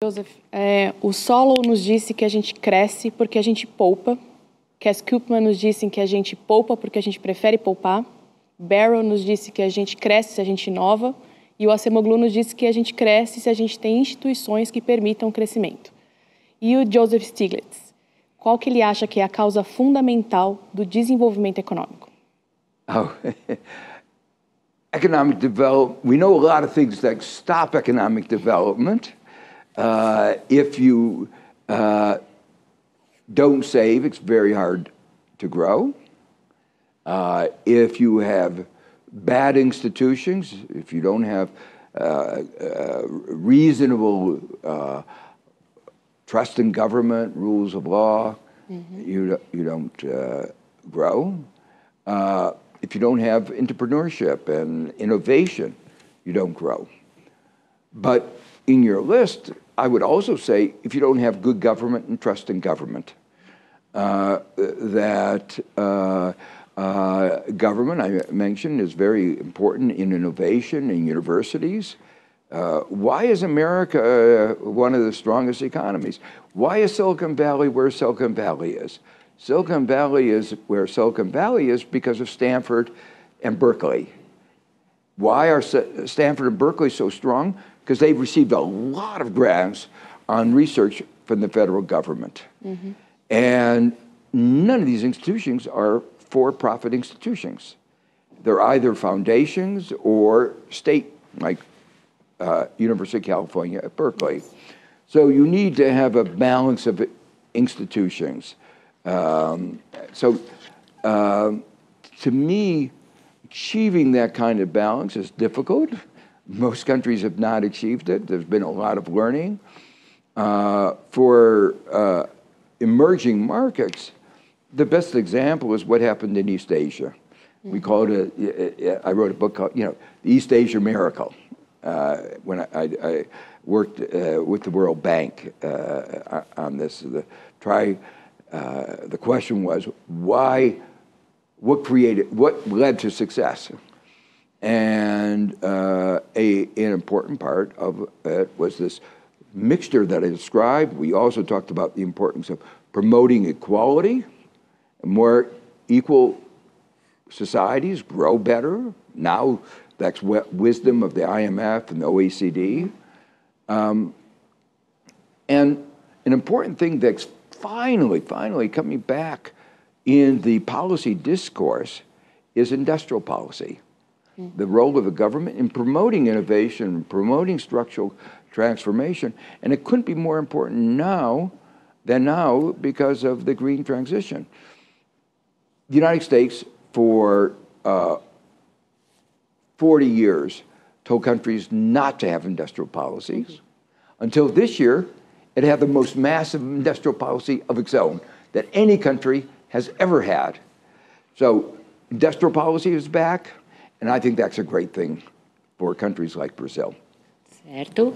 Joseph, o Solow nos disse que a gente cresce porque a gente poupa. Cass Koopman nos disse que a gente poupa porque a gente prefere poupar. Barrow nos disse que a gente cresce se a gente inova. E o Acemoglu nos disse que a gente cresce se a gente tem instituições que permitam o crescimento. E o Joseph Stiglitz, qual que ele acha que é a causa fundamental do desenvolvimento econômico? Oh, economic development, we know a lot of things that stop economic development. If you don't save, it's very hard to grow. If you have bad institutions, if you don't have reasonable trust in government, rules of law, you don't grow. If you don't have entrepreneurship and innovation, you don't grow. But in your list, I would also say, if you don't have good government and trust in government, government, I mentioned, is very important in innovation in universities. Why is America one of the strongest economies? Why is Silicon Valley where Silicon Valley is? Silicon Valley is where Silicon Valley is because of Stanford and Berkeley. Why are Stanford and Berkeley so strong? Because they've received a lot of grants on research from the federal government. And none of these institutions are for-profit institutions. They're either foundations or state, like University of California at Berkeley. So you need to have a balance of institutions. To me, achieving that kind of balance is difficult. Most countries have not achieved it. There's been a lot of learning. For emerging markets, the best example is what happened in East Asia. We call it, I wrote a book called, the East Asia Miracle, when I worked with the World Bank on this. The question was, what led to success? And an important part of it was this mixture that I described. We also talked about the importance of promoting equality. More equal societies grow better. Now that's wisdom of the IMF and the OECD. And an important thing that's finally coming back in the policy discourse is industrial policy. The role of the government in promoting innovation, promoting structural transformation. And it couldn't be more important now because of the green transition. The United States, for 40 years, told countries not to have industrial policies. Until this year, it had the most massive industrial policy of its own that any country has ever had. So industrial policy is back, and I think that's a great thing for countries like Brazil. Certo.